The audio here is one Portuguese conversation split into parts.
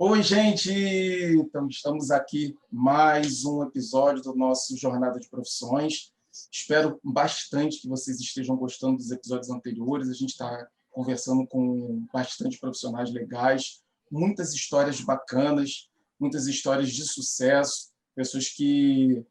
Oi, gente! Então, estamos aqui mais um episódio do nosso Jornada de Profissões. Espero bastante que vocês estejam gostando dos episódios anteriores. A gente está conversando com bastante profissionais legais, muitas histórias bacanas, muitas histórias de sucesso, pessoas que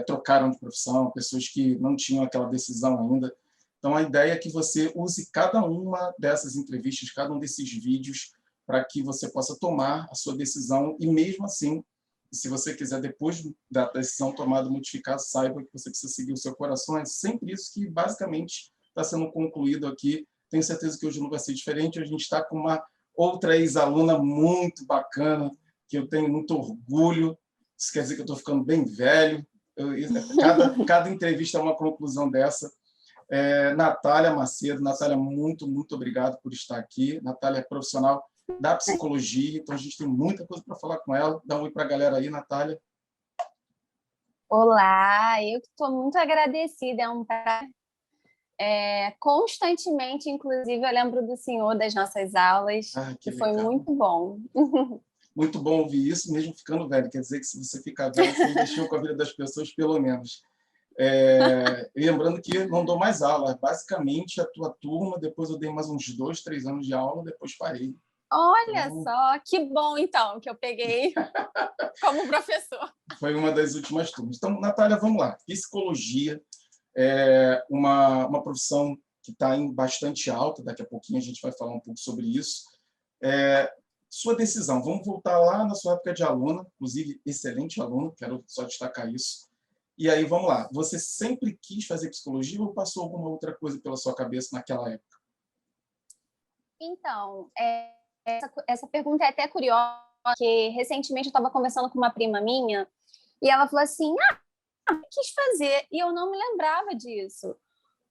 trocaram de profissão, pessoas que não tinham aquela decisão ainda. Então, a ideia é que você use cada uma dessas entrevistas, cada um desses vídeos, para que você possa tomar a sua decisão e, mesmo assim, se você quiser, depois da decisão tomada, modificar, saiba que você precisa seguir o seu coração. É sempre isso que, basicamente, está sendo concluído aqui. Tenho certeza que hoje não vai ser diferente. A gente está com uma outra ex-aluna muito bacana, que eu tenho muito orgulho. Isso quer dizer que eu estou ficando bem velho. Cada entrevista é uma conclusão dessa. Natália Macedo. Natália, muito obrigado por estar aqui. Natália é profissional da psicologia, então a gente tem muita coisa para falar com ela. Dá um oi para a galera aí, Natália. Olá, eu estou muito agradecida, é um prazer. Constantemente, inclusive, eu lembro do senhor das nossas aulas, que foi muito bom. Muito bom ouvir isso, mesmo ficando velho. Quer dizer que se você ficar velho, você mexeu com a vida das pessoas, pelo menos. Lembrando que não dou mais aula. Basicamente, a tua turma, depois eu dei mais uns 2, 3 anos de aula, depois parei. Olha só, que bom, então, que eu peguei como professor. Foi uma das últimas turmas. Então, Natália, vamos lá. Psicologia é uma profissão que está em bastante alta. Daqui a pouquinho a gente vai falar um pouco sobre isso. Sua decisão, vamos voltar lá na sua época de aluna, inclusive excelente aluna, quero só destacar isso. E aí, vamos lá. Você sempre quis fazer psicologia ou passou alguma outra coisa pela sua cabeça naquela época? Então, essa pergunta é até curiosa, porque recentemente eu estava conversando com uma prima minha e ela falou assim, eu quis fazer, e eu não me lembrava disso.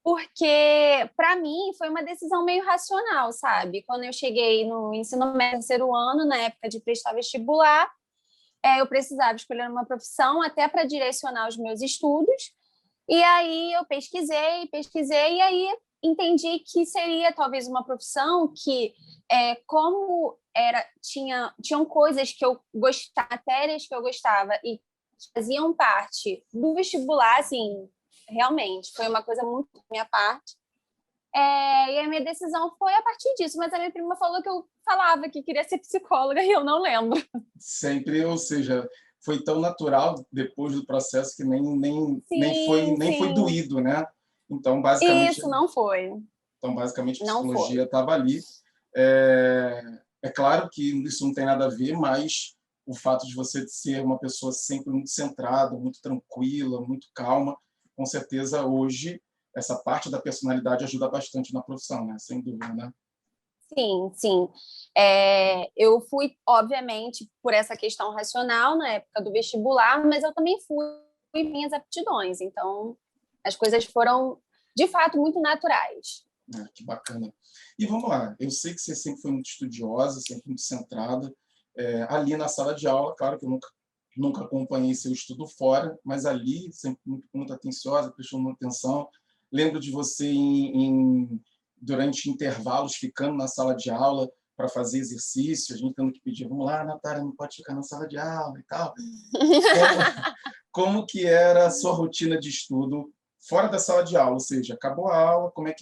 Porque, para mim, foi uma decisão meio racional, sabe? Quando eu cheguei no ensino médio, terceiro ano, na época de prestar vestibular, eu precisava escolher uma profissão até para direcionar os meus estudos. E aí eu pesquisei, e aí entendi que seria talvez uma profissão que, como tinham coisas que eu gostava, matérias que eu gostava e que faziam parte do vestibular, assim, realmente, foi uma coisa muito da minha parte. E a minha decisão foi a partir disso, mas a minha prima falou que eu falava que queria ser psicóloga e eu não lembro. Sempre, ou seja, foi tão natural depois do processo que nem foi doído, né? Então, basicamente... Isso, não foi. Então, basicamente, a psicologia estava ali. É claro que isso não tem nada a ver, mas o fato de você ser uma pessoa sempre muito centrada, muito tranquila, muito calma, com certeza, hoje, essa parte da personalidade ajuda bastante na profissão, né? Sem dúvida, né? Sim. Eu fui, obviamente, por essa questão racional na época do vestibular, mas eu também fui minhas aptidões. Então, as coisas foram, de fato, muito naturais. Que bacana. E vamos lá, eu sei que você sempre foi muito estudiosa, sempre muito centrada. Ali na sala de aula, claro que eu nunca acompanhei seu estudo fora, mas ali, sempre muito atenciosa, prestando atenção. Lembro de você durante intervalos, ficando na sala de aula para fazer exercício, a gente tendo que pedir, vamos lá, Natália, não pode ficar na sala de aula e tal. Como que era a sua rotina de estudo fora da sala de aula? Ou seja, acabou a aula, quanto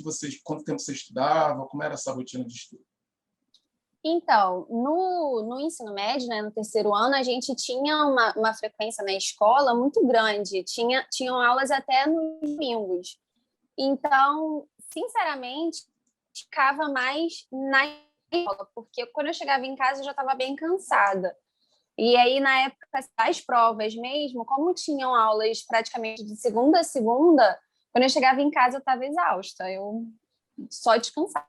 tempo você estudava, como era essa rotina de estudo? Então, no ensino médio, né, no terceiro ano, a gente tinha uma frequência na escola muito grande, tinham aulas até nos domingos. Então, sinceramente, ficava mais na escola, porque quando eu chegava em casa eu já estava bem cansada. E aí, na época das provas mesmo, como tinham aulas praticamente de segunda a segunda, quando eu chegava em casa eu estava exausta, eu só descansar.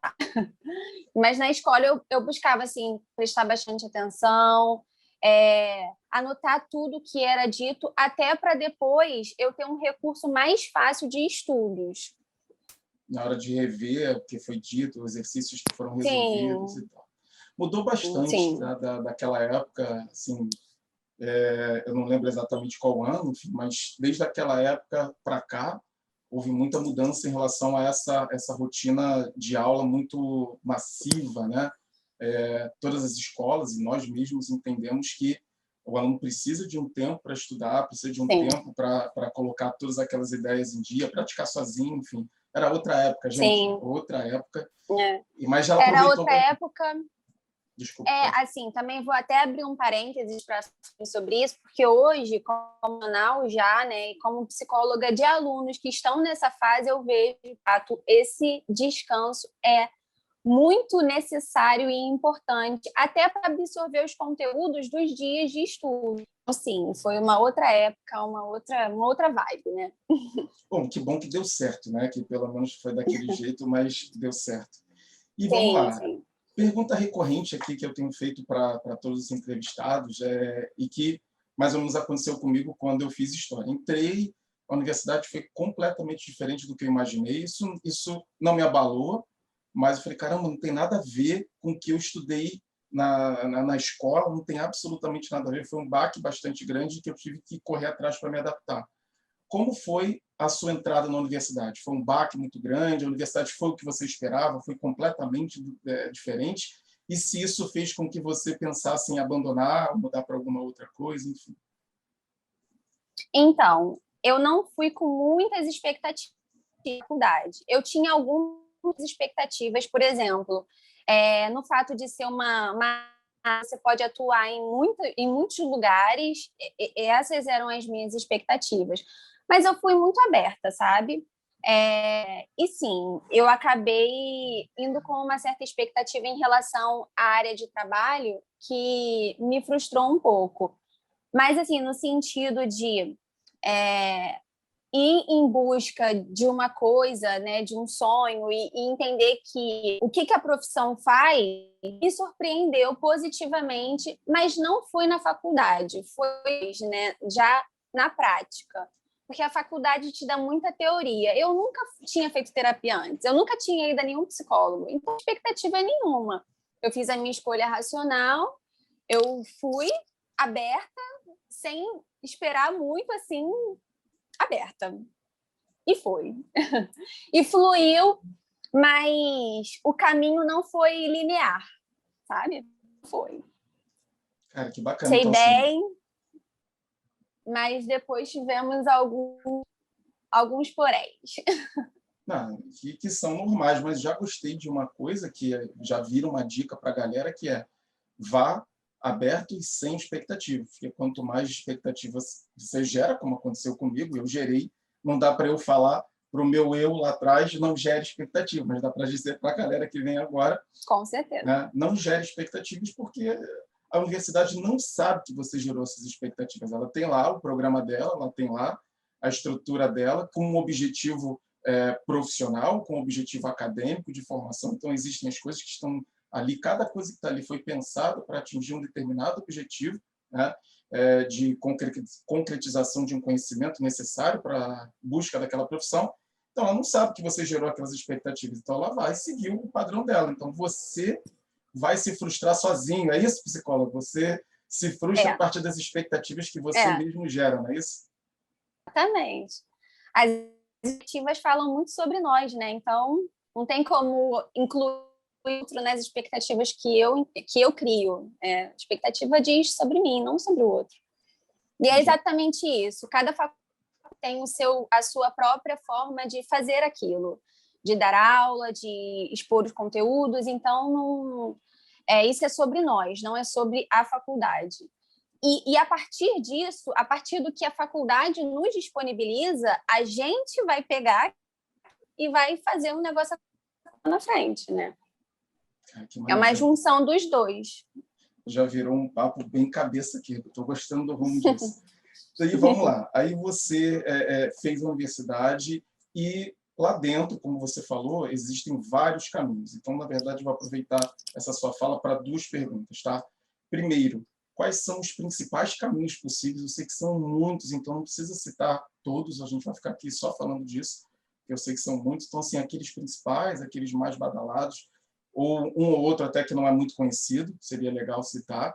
Mas na escola eu buscava assim, prestar bastante atenção, anotar tudo que era dito, até para depois eu ter um recurso mais fácil de estudos. Na hora de rever o que foi dito, os exercícios que foram resolvidos. Sim. E tal. Mudou bastante daquela época, assim, eu não lembro exatamente qual ano, enfim, mas desde aquela época para cá, houve muita mudança em relação a essa rotina de aula muito massiva, né? todas as escolas e nós mesmos entendemos que o aluno precisa de um tempo para estudar, precisa de um Sim. tempo para colocar todas aquelas ideias em dia, praticar sozinho, enfim. Era outra época, gente, Sim. outra época. É. Mas já Era aproveitou outra época. Desculpa. Assim, também vou até abrir um parênteses para sobre isso, porque hoje, como profissional já, né, e como psicóloga de alunos que estão nessa fase, eu vejo, de fato, esse descanso é muito necessário e importante, até para absorver os conteúdos dos dias de estudo. Assim, foi uma outra época, uma outra vibe, né? Bom, que bom que deu certo, né? Que pelo menos foi daquele jeito, mas deu certo. E vamos Sim, lá. sim. Pergunta recorrente aqui que eu tenho feito para todos os entrevistados e que mais ou menos aconteceu comigo quando eu fiz história. Entrei, a universidade foi completamente diferente do que eu imaginei. Isso não me abalou, mas eu falei, caramba, não tem nada a ver com o que eu estudei na escola, não tem absolutamente nada a ver. Foi um baque bastante grande que eu tive que correr atrás para me adaptar. Como foi a sua entrada na universidade? Foi um baque muito grande? A universidade foi o que você esperava? Foi completamente diferente? E se isso fez com que você pensasse em abandonar, mudar para alguma outra coisa, enfim? Então, eu não fui com muitas expectativas de faculdade. Eu tinha algumas expectativas, por exemplo, no fato de ser você pode atuar em muitos lugares, essas eram as minhas expectativas. Mas eu fui muito aberta, sabe? E sim, eu acabei indo com uma certa expectativa em relação à área de trabalho que me frustrou um pouco. Mas, assim, no sentido de ir em busca de uma coisa, né, de um sonho, e entender que o que a profissão faz me surpreendeu positivamente, mas não foi na faculdade, foi, né, já na prática. Porque a faculdade te dá muita teoria. Eu nunca tinha feito terapia antes, eu nunca tinha ido a nenhum psicólogo, então expectativa nenhuma. Eu fiz a minha escolha racional, eu fui aberta, sem esperar muito, assim, aberta. E foi. E fluiu, mas o caminho não foi linear, sabe? Foi. Cara, que bacana. Sei Então, assim, bem, mas depois tivemos alguns poréns. não, que são normais, mas já gostei de uma coisa que já vira uma dica para a galera, que é vá aberto e sem expectativa, porque quanto mais expectativas você gera, como aconteceu comigo, eu gerei, não dá para eu falar para o meu eu lá atrás, não gere expectativa, mas dá para dizer para a galera que vem agora, Com certeza. né, não gere expectativas, porque a universidade não sabe que você gerou essas expectativas. Ela tem lá o programa dela, ela tem lá a estrutura dela, com um objetivo profissional, com um objetivo acadêmico, de formação. Então, existem as coisas que estão ali, cada coisa que está ali foi pensada para atingir um determinado objetivo, né, de concretização de um conhecimento necessário para a busca daquela profissão. Então, ela não sabe que você gerou aquelas expectativas, então ela vai seguir o padrão dela. Então, você vai se frustrar sozinho, é isso, psicólogo? Você se frustra a partir das expectativas que você mesmo gera, não é isso? Exatamente. As expectativas falam muito sobre nós, né? Então, não tem como incluir outro nas expectativas que eu crio. A expectativa diz sobre mim, não sobre o outro. E é exatamente isso. Cada faculdade tem a sua própria forma de fazer aquilo, de dar aula, de expor os conteúdos. Então, não, isso é sobre nós, não é sobre a faculdade. E a partir disso, a partir do que a faculdade nos disponibiliza, a gente vai pegar e vai fazer um negócio na frente, né? É uma junção dos dois. Já virou um papo bem cabeça aqui. Estou gostando do rumo disso. Aí vamos lá. Aí você fez a universidade e lá dentro, como você falou, existem vários caminhos. Então, na verdade, eu vou aproveitar essa sua fala para duas perguntas, tá? Primeiro, quais são os principais caminhos possíveis? Eu sei que são muitos, então não precisa citar todos, a gente vai ficar aqui só falando disso, porque eu sei que são muitos. Então, assim, aqueles principais, aqueles mais badalados, ou um ou outro até que não é muito conhecido, seria legal citar.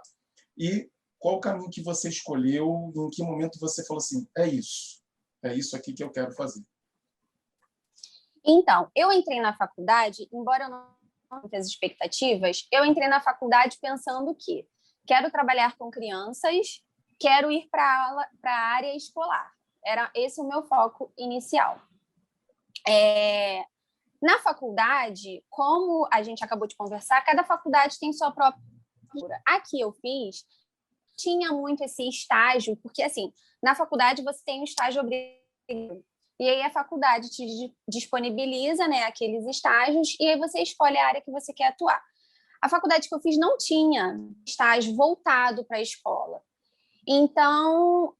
E qual o caminho que você escolheu, em que momento você falou assim, é isso aqui que eu quero fazer? Então, eu entrei na faculdade, embora eu não muitas expectativas, eu entrei na faculdade pensando que quero trabalhar com crianças, quero ir para a área escolar. Era esse o meu foco inicial. Na faculdade, como a gente acabou de conversar, cada faculdade tem sua própria cultura. A que eu fiz tinha muito esse estágio, porque, assim, na faculdade você tem um estágio obrigatório, e aí a faculdade te disponibiliza, né, aqueles estágios, e aí você escolhe a área que você quer atuar. A faculdade que eu fiz não tinha estágio voltado para a escola. Então,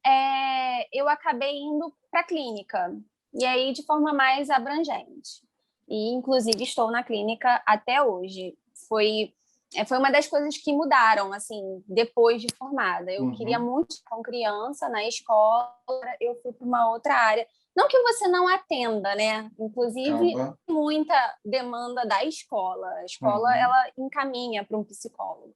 eu acabei indo para a clínica, e aí de forma mais abrangente. E, inclusive, estou na clínica até hoje. Foi uma das coisas que mudaram, assim, depois de formada. Eu queria muito com criança na escola, eu fui para uma outra área. Não que você não atenda, né? Inclusive, muita demanda da escola. A escola, ela encaminha para um psicólogo.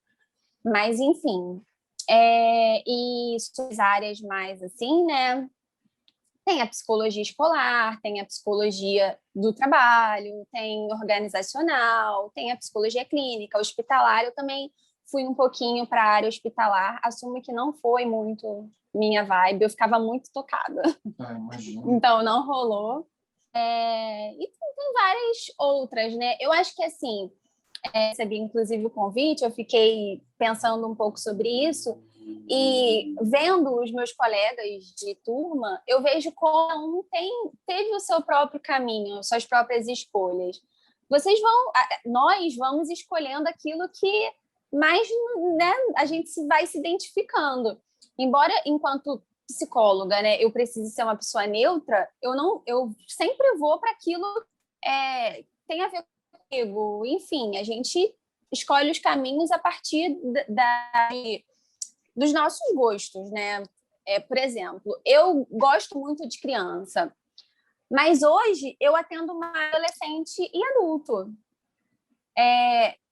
Mas, enfim, e suas áreas mais assim, né? Tem a psicologia escolar, tem a psicologia do trabalho, tem organizacional, tem a psicologia clínica, hospitalar. Eu também fui um pouquinho para a área hospitalar, assumo que não foi muito minha vibe, eu ficava muito tocada. Então, não rolou. E tem várias outras, né? Eu acho que, assim, recebi inclusive o convite, eu fiquei pensando um pouco sobre isso, e vendo os meus colegas de turma, eu vejo como teve o seu próprio caminho, suas próprias escolhas. Nós vamos escolhendo aquilo que mais, né, a gente vai se identificando. Embora, enquanto psicóloga, né, eu precise ser uma pessoa neutra, eu sempre vou para aquilo que tem a ver comigo. Enfim, a gente escolhe os caminhos a partir dos nossos gostos, né? Por exemplo, eu gosto muito de criança, mas hoje eu atendo mais adolescente e adulto.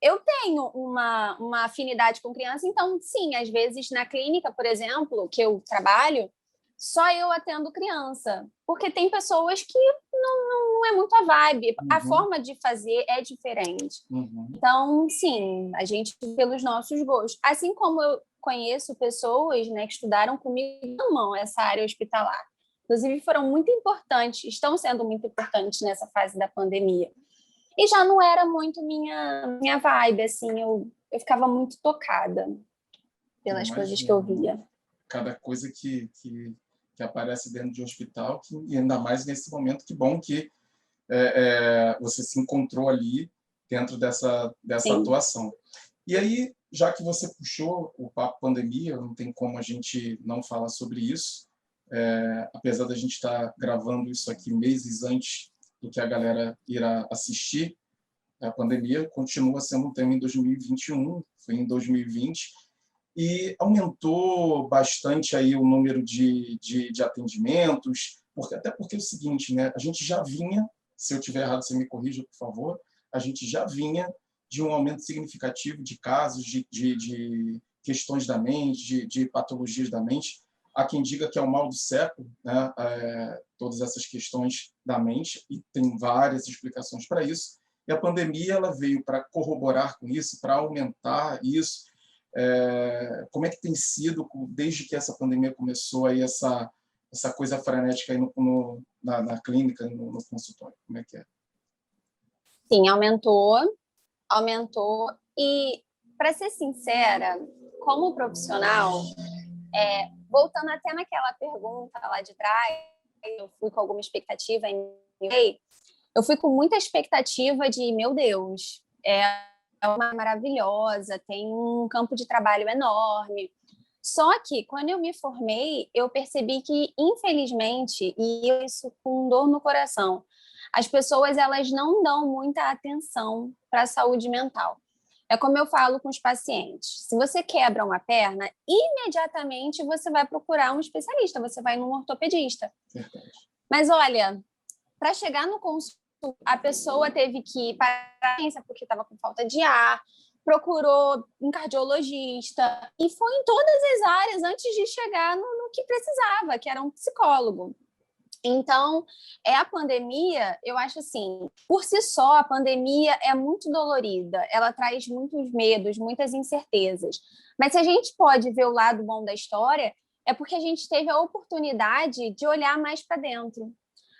Eu tenho uma afinidade com criança, então, sim, às vezes na clínica, por exemplo, que eu trabalho, só eu atendo criança, porque tem pessoas que não é muito a vibe, a forma de fazer é diferente. Então, sim, a gente pelos nossos gostos. Assim como eu conheço pessoas, né, que estudaram comigo e amam essa área hospitalar. Inclusive, foram muito importantes, estão sendo muito importantes nessa fase da pandemia. E já não era muito minha vibe, assim, eu ficava muito tocada pelas coisas que eu via. Cada coisa que aparece dentro de um hospital, e ainda mais nesse momento, que bom que você se encontrou ali dentro dessa atuação. E aí, já que você puxou o papo pandemia, não tem como a gente não falar sobre isso, apesar da gente estar gravando isso aqui meses antes do que a galera irá assistir, a pandemia continua sendo um tema em 2021, foi em 2020, e aumentou bastante aí o número de atendimentos, até porque é o seguinte, né? A gente já vinha, se eu estiver errado, você me corrija, por favor, a gente já vinha de um aumento significativo de casos, de questões da mente, de patologias da mente. Há quem diga que é o mal do século, né? Todas essas questões da mente, e tem várias explicações para isso. E a pandemia ela veio para corroborar com isso, para aumentar isso. Como é que tem sido, desde que essa pandemia começou, aí essa coisa frenética aí na clínica, no consultório? Como é que é? Sim, aumentou. E, para ser sincera, como profissional, voltando até naquela pergunta lá de trás, eu fui com alguma expectativa eu fui com muita expectativa de, meu Deus, é uma maravilhosa, tem um campo de trabalho enorme. Só que, quando eu me formei, eu percebi que, infelizmente, e isso com dor no coração, as pessoas elas não dão muita atenção para a saúde mental. É como eu falo com os pacientes. Se você quebra uma perna, imediatamente você vai procurar um especialista, você vai num ortopedista. Mas, olha, para chegar no consultório, a pessoa teve que ir para a agência porque estava com falta de ar, procurou um cardiologista, e foi em todas as áreas antes de chegar no que precisava, que era um psicólogo. Então, a pandemia, eu acho assim, por si só, a pandemia é muito dolorida, ela traz muitos medos, muitas incertezas. Mas se a gente pode ver o lado bom da história, é porque a gente teve a oportunidade de olhar mais para dentro.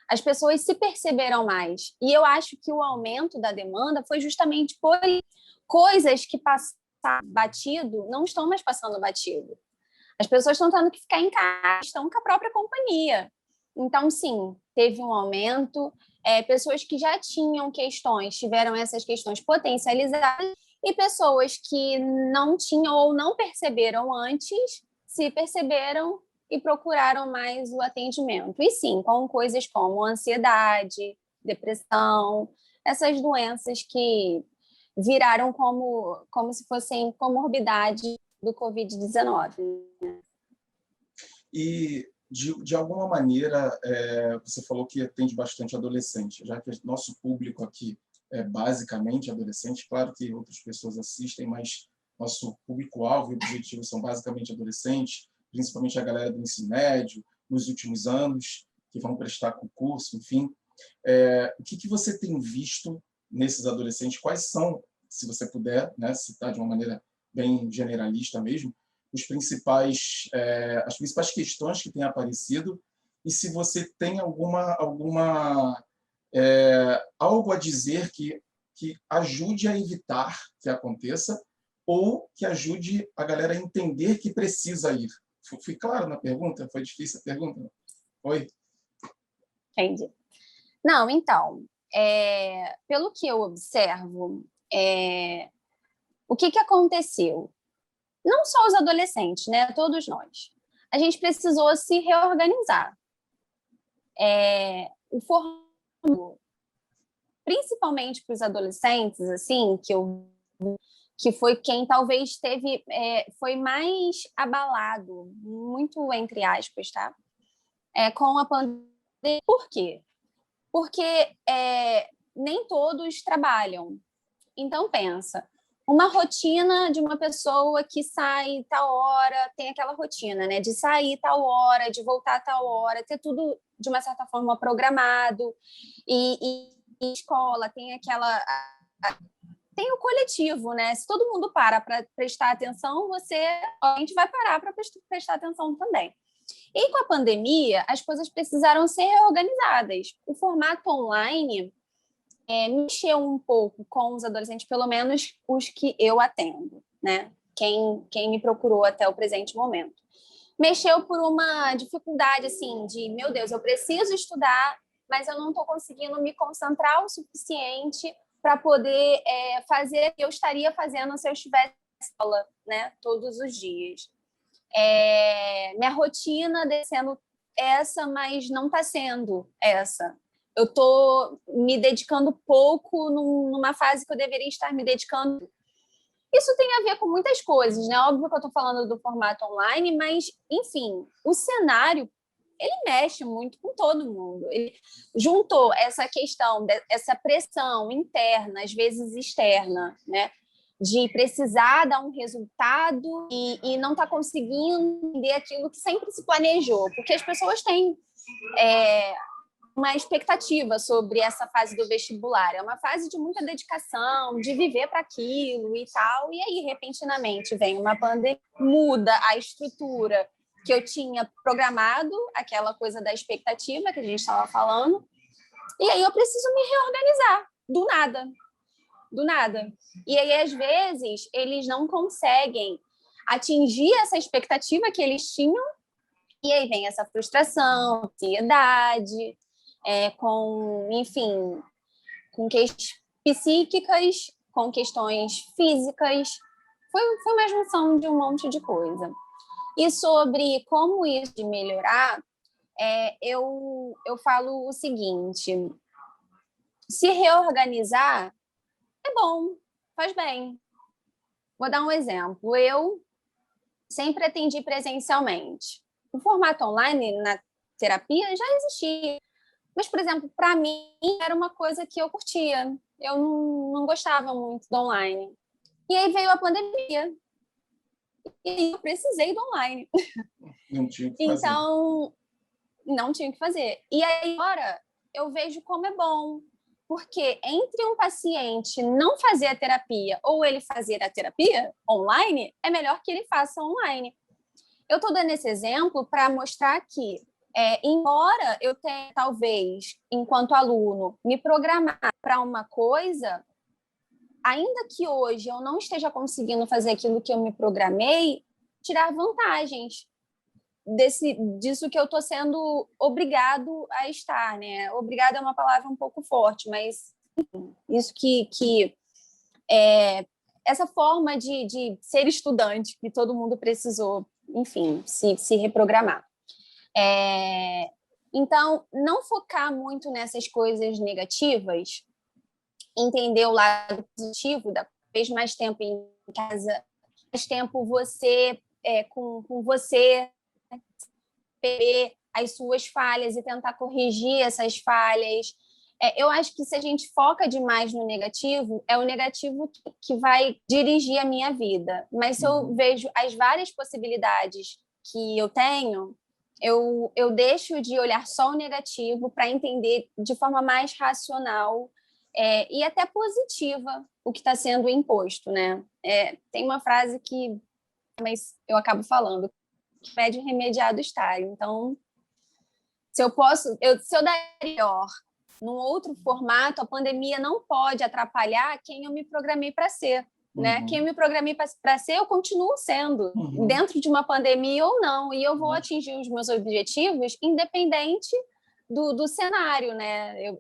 As pessoas se perceberam mais. E eu acho que o aumento da demanda foi justamente por coisas que passaram batido, não estão mais passando batido. As pessoas estão tendo que ficar em casa, estão com a própria companhia. Então, sim, teve um aumento. Pessoas que já tinham questões, tiveram essas questões potencializadas, e pessoas que não tinham ou não perceberam antes, se perceberam e procuraram mais o atendimento. E sim, com coisas como ansiedade, depressão, essas doenças que viraram como se fossem comorbidade do Covid-19. E, de alguma maneira, você falou que atende bastante adolescente, já que nosso público aqui é basicamente adolescente. Claro que outras pessoas assistem, mas nosso público-alvo e objetivo são basicamente adolescentes, principalmente a galera do ensino médio, nos últimos anos, que vão prestar concurso, enfim. O que você tem visto nesses adolescentes? Quais são, se você puder, né, citar de uma maneira bem generalista mesmo, as principais questões que têm aparecido, e se você tem algo a dizer que ajude a evitar que aconteça, ou que ajude a galera a entender que precisa ir. Fui claro na pergunta? Foi difícil a pergunta? Foi? Entendi. Não, então, pelo que eu observo, o que aconteceu? Não só os adolescentes, né? Todos nós. A gente precisou se reorganizar. O formato, principalmente para os adolescentes, assim, que foi quem talvez foi mais abalado, muito entre aspas, tá? Com a pandemia. Por quê? Porque nem todos trabalham. Então, pensa, uma rotina de uma pessoa que sai tal hora, tem aquela rotina, né? De sair tal hora, de voltar tal hora, ter tudo, de uma certa forma, programado. E escola tem tem o coletivo, né? Se todo mundo para prestar atenção, a gente vai parar para prestar atenção também. E com a pandemia, as coisas precisaram ser reorganizadas. O formato online mexeu um pouco com os adolescentes, pelo menos os que eu atendo, né? Quem me procurou até o presente momento. Mexeu por uma dificuldade, assim, de, meu Deus, eu preciso estudar, mas eu não estou conseguindo me concentrar o suficiente para poder fazer o que eu estaria fazendo se eu estivesse aula, né? Todos os dias. Minha rotina descendo essa, mas não está sendo essa. Eu estou me dedicando pouco numa fase que eu deveria estar me dedicando. Isso tem a ver com muitas coisas, né? Óbvio que eu estou falando do formato online, mas, enfim, o cenário, ele mexe muito com todo mundo. Ele juntou essa questão, essa pressão interna, às vezes externa, né? De precisar dar um resultado e não estar conseguindo entender aquilo que sempre se planejou, porque as pessoas têm uma expectativa sobre essa fase do vestibular. É uma fase de muita dedicação, de viver para aquilo e tal, e aí, repentinamente, vem uma pandemia, muda a estrutura que eu tinha programado, aquela coisa da expectativa que a gente estava falando, e aí eu preciso me reorganizar, do nada. E aí, às vezes, eles não conseguem atingir essa expectativa que eles tinham, e aí vem essa frustração, ansiedade, enfim, com questões psíquicas, com questões físicas. Foi uma junção de um monte de coisa. E sobre como isso de melhorar, eu falo o seguinte: se reorganizar é bom, faz bem. Vou dar um exemplo. Eu sempre atendi presencialmente. O formato online na terapia já existia. Mas, por exemplo, para mim, era uma coisa que eu curtia. Eu não gostava muito do online. E aí veio a pandemia. E eu precisei do online. Não tinha o que fazer. Então, não tinha o que fazer. E aí, agora, eu vejo como é bom, porque entre um paciente não fazer a terapia ou ele fazer a terapia online, é melhor que ele faça online. Eu estou dando esse exemplo para mostrar que, embora eu tenha, talvez, enquanto aluno, me programar para uma coisa, ainda que hoje eu não esteja conseguindo fazer aquilo que eu me programei, tirar vantagens disso que eu estou sendo obrigado a estar, né? Obrigado é uma palavra um pouco forte, mas isso que essa forma de ser estudante que todo mundo precisou, enfim, se reprogramar. Então, não focar muito nessas coisas negativas, entender o lado positivo, da vez mais tempo em casa, mais tempo você com você, perceber as suas falhas e tentar corrigir essas falhas. Eu acho que se a gente foca demais no negativo, é o negativo que vai dirigir a minha vida. Mas se eu vejo as várias possibilidades que eu tenho, eu deixo de olhar só o negativo para entender de forma mais racional e até positiva o que está sendo imposto, né? Tem uma frase que, mas eu acabo falando, médio remediado estágio. Então, se eu der melhor num outro formato, a pandemia não pode atrapalhar quem eu me programei para ser. Né? Quem eu me programei para ser, eu continuo sendo, dentro de uma pandemia ou não. E eu vou atingir os meus objetivos independente do cenário. Né?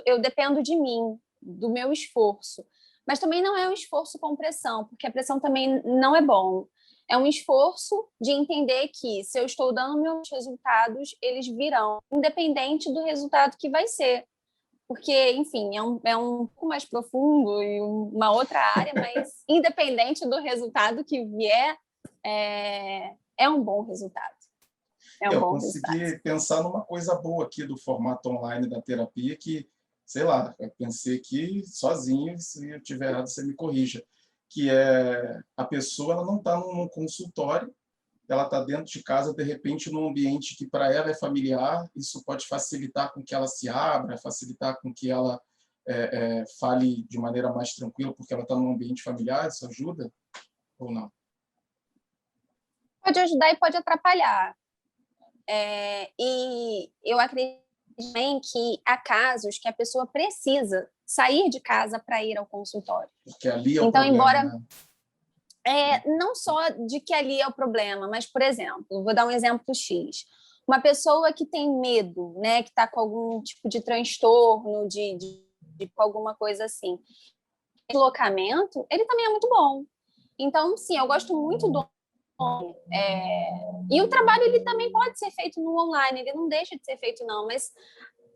Eu dependo de mim, do meu esforço. Mas também não é um esforço com pressão, porque a pressão também não é bom. É um esforço de entender que, se eu estou dando meus resultados, eles virão, independente do resultado que vai ser. Porque, enfim, é um pouco mais profundo e uma outra área, mas independente do resultado que vier, é um bom resultado. Eu consegui pensar numa coisa boa aqui do formato online da terapia que, sei lá, eu pensei aqui sozinho, se eu estiver errado, você me corrija, que a pessoa ela não está num consultório, ela está dentro de casa, de repente, num ambiente que para ela é familiar, isso pode facilitar com que ela se abra, facilitar com que ela fale de maneira mais tranquila, porque ela está num ambiente familiar, isso ajuda ou não? Pode ajudar e pode atrapalhar. E eu acredito também que há casos que a pessoa precisa sair de casa para ir ao consultório. Porque ali é o então, problema, embora né? Não só de que ali é o problema, mas, por exemplo, vou dar um exemplo X. Uma pessoa que tem medo, né, que está com algum tipo de transtorno, com alguma coisa assim, deslocamento, ele também é muito bom. Então, sim, eu gosto muito do online. E o trabalho ele também pode ser feito no online, ele não deixa de ser feito, não, mas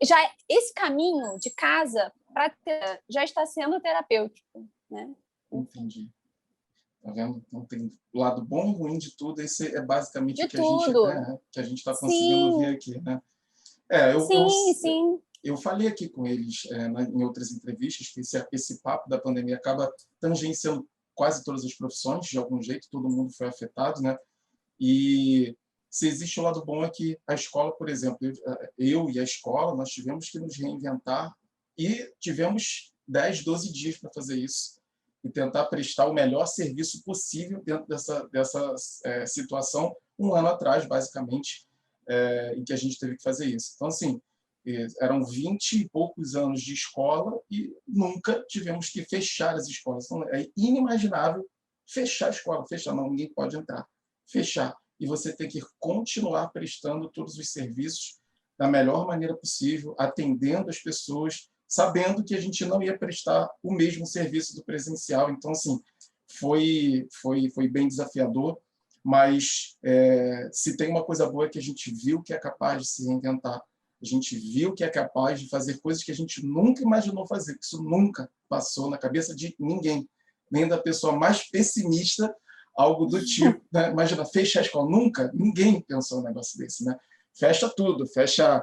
já esse caminho de casa para já está sendo terapêutico, né? Entendi. Tá vendo? Então tem o lado bom e ruim de tudo. Esse é basicamente o que a gente está conseguindo ver aqui, né? Sim. Eu falei aqui com eles em outras entrevistas que esse papo da pandemia acaba tangenciando quase todas as profissões, de algum jeito, todo mundo foi afetado, né? E se existe o lado bom é que a escola, por exemplo, eu e a escola, nós tivemos que nos reinventar e tivemos 10, 12 dias para fazer isso e tentar prestar o melhor serviço possível dentro dessa situação, um ano atrás, basicamente, em que a gente teve que fazer isso. Então, assim, eram 20 e poucos anos de escola e nunca tivemos que fechar as escolas. Então, é inimaginável fechar a escola. Fechar, não, ninguém pode entrar. Fechar. E você tem que continuar prestando todos os serviços da melhor maneira possível, atendendo as pessoas, sabendo que a gente não ia prestar o mesmo serviço do presencial. Então, assim, foi bem desafiador, mas se tem uma coisa boa é que a gente viu que é capaz de se reinventar. A gente viu que é capaz de fazer coisas que a gente nunca imaginou fazer, que isso nunca passou na cabeça de ninguém, nem da pessoa mais pessimista, algo do tipo, né? Imagina, fechar a escola, nunca, ninguém pensou um negócio desse, né? Fecha tudo, fecha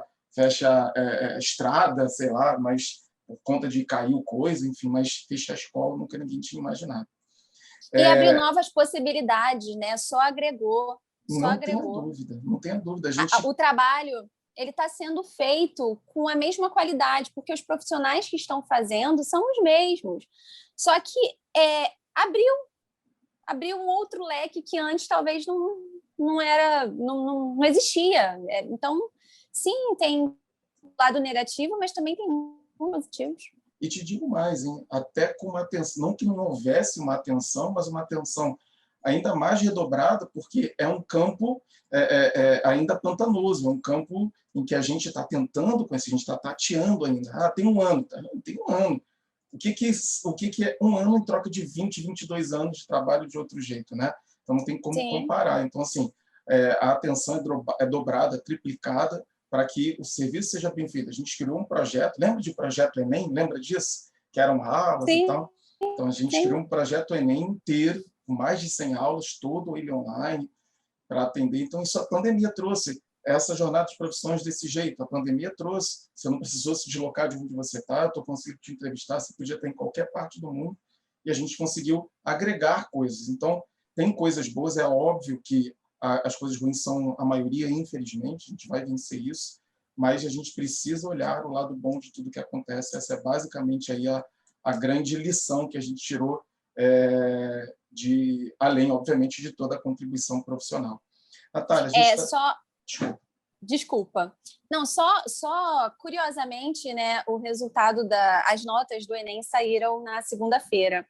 estrada, sei lá, mas por conta de caiu coisa, enfim, mas fechar a escola nunca ninguém tinha imaginado. E abriu novas possibilidades, né? Só agregou. Não tenha dúvida, não tenha dúvida. O trabalho ele está sendo feito com a mesma qualidade, porque os profissionais que estão fazendo são os mesmos. Só que abriu um outro leque que antes talvez não existia. Então, sim, tem um lado negativo, mas também tem positivos. E te digo mais, hein? Até com uma atenção, não que não houvesse uma atenção, mas uma atenção ainda mais redobrada, porque é um campo ainda pantanoso, é um campo em que a gente está tentando conhecer, a gente está tateando ainda. Tem um ano, tem um ano. O que é um ano em troca de 20, 22 anos de trabalho de outro jeito, né? Então não tem como Sim. comparar. Então, assim, a atenção é dobrada, triplicada, para que o serviço seja bem feito. A gente criou um projeto, lembra de projeto Enem? Lembra disso? Que eram aulas e tal? Então, a gente criou um projeto Enem inteiro, com mais de 100 aulas, todo ele online, para atender. Então, isso a pandemia trouxe. Essa jornada de profissões desse jeito, a pandemia trouxe. Você não precisou se deslocar de onde você está, eu estou conseguindo te entrevistar, você podia estar em qualquer parte do mundo, e a gente conseguiu agregar coisas. Então, tem coisas boas, é óbvio que as coisas ruins são a maioria, infelizmente, a gente vai vencer isso, mas a gente precisa olhar o lado bom de tudo que acontece. Essa é basicamente aí a grande lição que a gente tirou, além, obviamente, de toda a contribuição profissional. Natália, a gente Desculpa. Não, só curiosamente, né, o resultado as notas do Enem saíram na segunda-feira.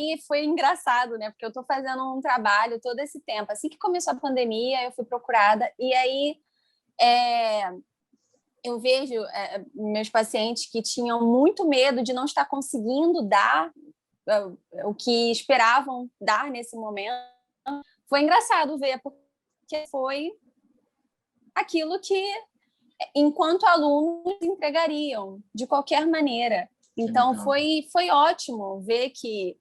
E foi engraçado, né? Porque eu estou fazendo um trabalho todo esse tempo. Assim que começou a pandemia, eu fui procurada. E aí eu vejo meus pacientes que tinham muito medo de não estar conseguindo dar o que esperavam dar nesse momento. Foi engraçado ver, porque foi aquilo que, enquanto alunos, entregariam de qualquer maneira. Então, foi ótimo ver que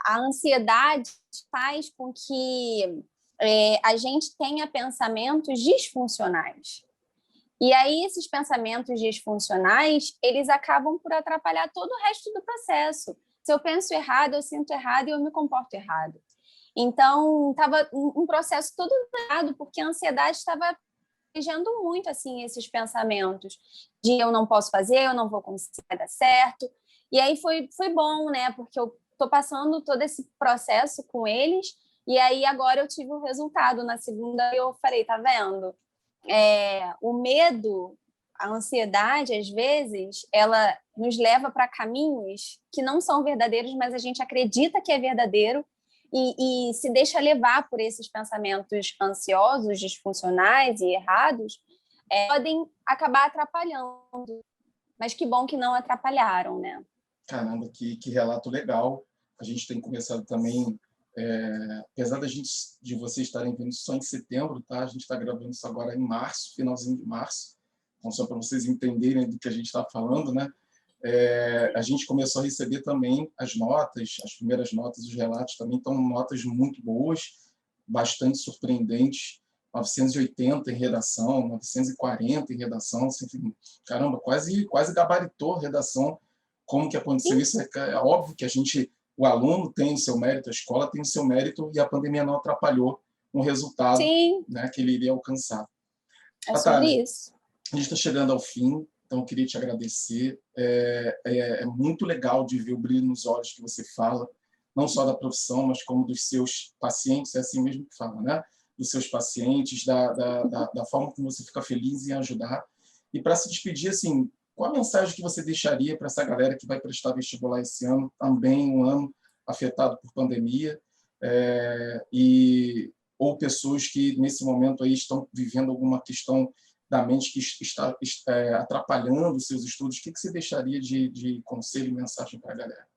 a ansiedade faz com que a gente tenha pensamentos disfuncionais. E aí, esses pensamentos disfuncionais, eles acabam por atrapalhar todo o resto do processo. Se eu penso errado, eu sinto errado e eu me comporto errado. Então, estava um processo todo errado, porque a ansiedade estava regendo muito assim esses pensamentos de eu não posso fazer, eu não vou conseguir dar certo. E aí foi bom, né? Porque eu estou passando todo esse processo com eles, e aí agora eu tive o resultado. Na segunda eu falei, tá vendo? O medo, a ansiedade, às vezes, ela nos leva para caminhos que não são verdadeiros, mas a gente acredita que é verdadeiro e se deixa levar por esses pensamentos ansiosos, disfuncionais e errados, podem acabar atrapalhando. Mas que bom que não atrapalharam, né? Caramba, que relato legal. A gente tem começado também, apesar de vocês estarem vendo só em setembro, tá? A gente está gravando isso agora em março, finalzinho de março. Então, só para vocês entenderem do que a gente está falando, né? A gente começou a receber também as primeiras notas, os relatos também estão notas muito boas, bastante surpreendentes, 980 em redação, 940 em redação, assim, caramba, quase gabaritou a redação. Como que aconteceu isso? É óbvio que o aluno tem o seu mérito, a escola tem o seu mérito, e a pandemia não atrapalhou o resultado, né, que ele iria alcançar. Sobre isso. A gente está chegando ao fim, então eu queria te agradecer. É muito legal de ver o brilho nos olhos que você fala, não só da profissão, mas como dos seus pacientes, é assim mesmo que fala, né? Dos seus pacientes, da forma como você fica feliz em ajudar. E para se despedir, assim, qual a mensagem que você deixaria para essa galera que vai prestar vestibular esse ano, também um ano afetado por pandemia, ou pessoas que nesse momento aí estão vivendo alguma questão da mente que está atrapalhando os seus estudos? O que você deixaria de conselho e mensagem para a galera?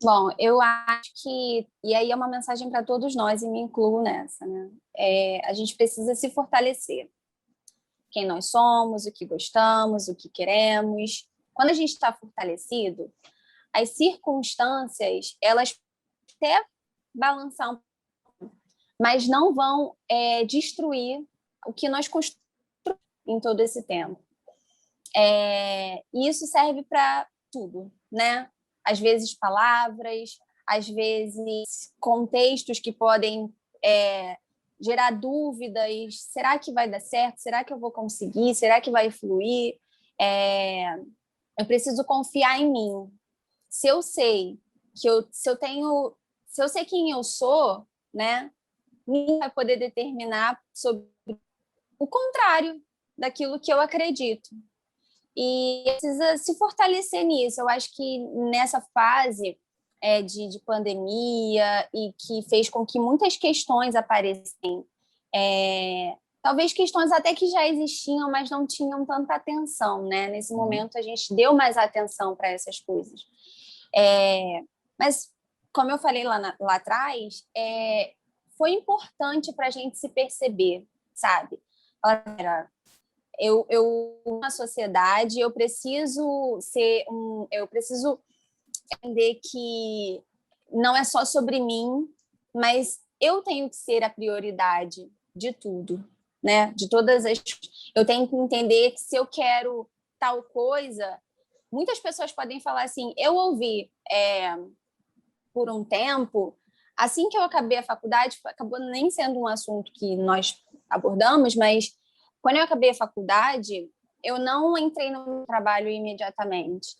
Bom, eu acho que, e aí é uma mensagem para todos nós, e me incluo nessa, né? A gente precisa se fortalecer. Quem nós somos, o que gostamos, o que queremos. Quando a gente está fortalecido, as circunstâncias, elas até balançar um pouco, mas não vão destruir o que nós construímos em todo esse tempo. E isso serve para tudo, né? Às vezes palavras, às vezes contextos que podem gerar dúvidas, será que vai dar certo? Será que eu vou conseguir? Será que vai fluir? Eu preciso confiar em mim. Se eu sei se eu sei quem eu sou, né? Ninguém vai poder determinar sobre o contrário daquilo que eu acredito. E precisa se fortalecer nisso. Eu acho que nessa fase de pandemia e que fez com que muitas questões aparecessem, talvez questões até que já existiam, mas não tinham tanta atenção, né? Nesse momento, a gente deu mais atenção para essas coisas. Mas, como eu falei lá atrás, foi importante para a gente se perceber, sabe? Na sociedade, eu preciso entender que não é só sobre mim, mas eu tenho que ser a prioridade de tudo, né? Eu tenho que entender que se eu quero tal coisa, muitas pessoas podem falar assim, eu ouvi por um tempo, assim que eu acabei a faculdade, acabou nem sendo um assunto que nós abordamos, mas quando eu acabei a faculdade, eu não entrei no trabalho imediatamente.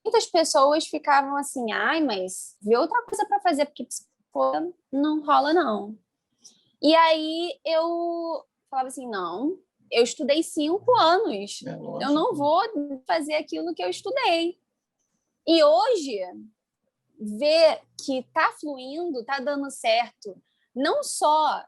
Muitas pessoas ficavam assim, ai, mas vê outra coisa para fazer, porque psicóloga não rola, não. E aí eu falava assim, não, eu estudei 5 anos, eu não vou fazer aquilo que eu estudei. E hoje, ver que está fluindo, está dando certo, não só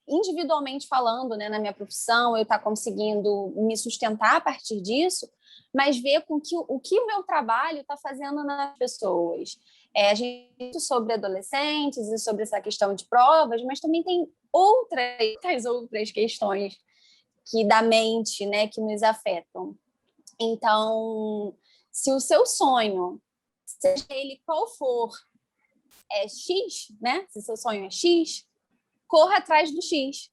individualmente falando, né, na minha profissão, eu estar conseguindo me sustentar a partir disso, mas ver o que o meu trabalho está fazendo nas pessoas. A gente sobre adolescentes e sobre essa questão de provas, mas também tem outras questões da mente, né, que nos afetam. Então, se o seu sonho, seja ele qual for, é X, né? Se seu sonho é X, corra atrás do X.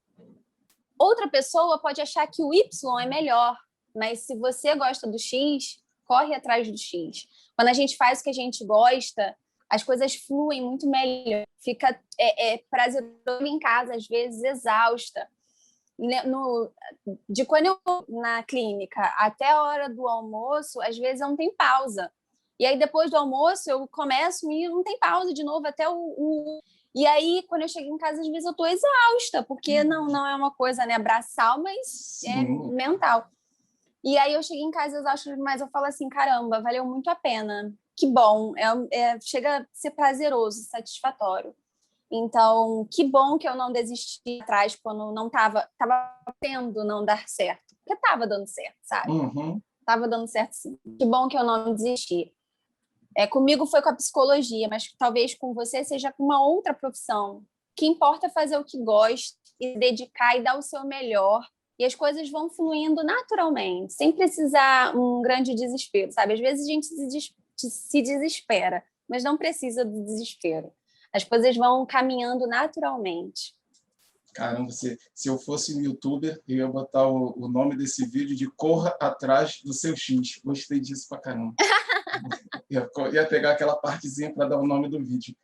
Outra pessoa pode achar que o Y é melhor, mas se você gosta do X, corre atrás do X. Quando a gente faz o que a gente gosta, as coisas fluem muito melhor. Fica prazeroso em casa, às vezes exausta. De quando eu na clínica até a hora do almoço, às vezes não tem pausa. E aí, depois do almoço, eu começo e não tem pausa de novo até E aí, quando eu chego em casa, às vezes eu estou exausta, porque não é uma coisa, né, braçal, mas é mental. E aí eu chego em casa exausta, mas eu falo assim, caramba, valeu muito a pena. Que bom, chega a ser prazeroso, satisfatório. Então, que bom que eu não desisti atrás quando não estava tendo não dar certo. Porque estava dando certo, sabe? Estava dando certo, sim. Que bom que eu não desisti. Comigo foi com a psicologia, mas talvez com você seja com uma outra profissão. O que importa é fazer o que gosta e se dedicar e dar o seu melhor. E as coisas vão fluindo naturalmente, sem precisar um grande desespero, sabe? Às vezes a gente se desespera, mas não precisa do desespero. As coisas vão caminhando naturalmente. Caramba, se eu fosse um youtuber, eu ia botar o nome desse vídeo de Corra Atrás do Seu X. Gostei disso pra caramba. ia pegar aquela partezinha para dar o nome do vídeo.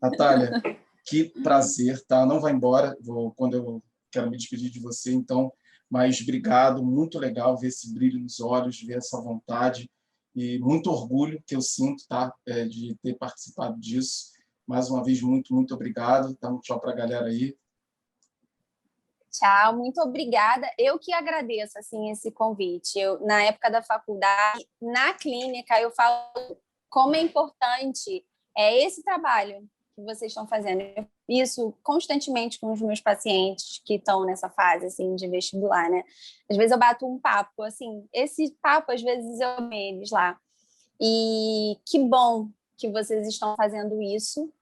Natália, que prazer, tá? Não vai embora quando eu quero me despedir de você, então, mas obrigado, muito legal ver esse brilho nos olhos, ver essa vontade e muito orgulho que eu sinto, tá? De ter participado disso. Mais uma vez, muito, muito obrigado. Dá um tchau para a galera aí. Tchau, muito obrigada. Eu que agradeço assim, esse convite. Na época da faculdade, na clínica, eu falo como é importante esse trabalho que vocês estão fazendo. Isso constantemente com os meus pacientes que estão nessa fase assim, de vestibular, né? Às vezes eu bato um papo, assim, esse papo, às vezes eu amo eles lá. E que bom que vocês estão fazendo isso,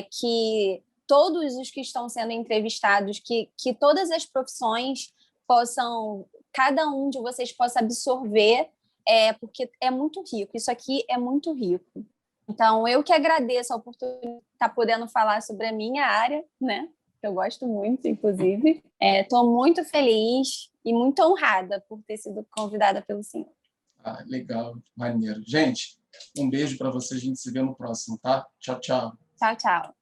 que todos os que estão sendo entrevistados, que todas as profissões possam, cada um de vocês possa absorver, porque é muito rico, isso aqui é muito rico. Então, eu que agradeço a oportunidade de estar podendo falar sobre a minha área, né? Que eu gosto muito, inclusive. Estou muito feliz e muito honrada por ter sido convidada pelo senhor. Legal, maneiro. Gente, um beijo para vocês, a gente se vê no próximo, tá? Tchau, tchau. Tchau, tchau.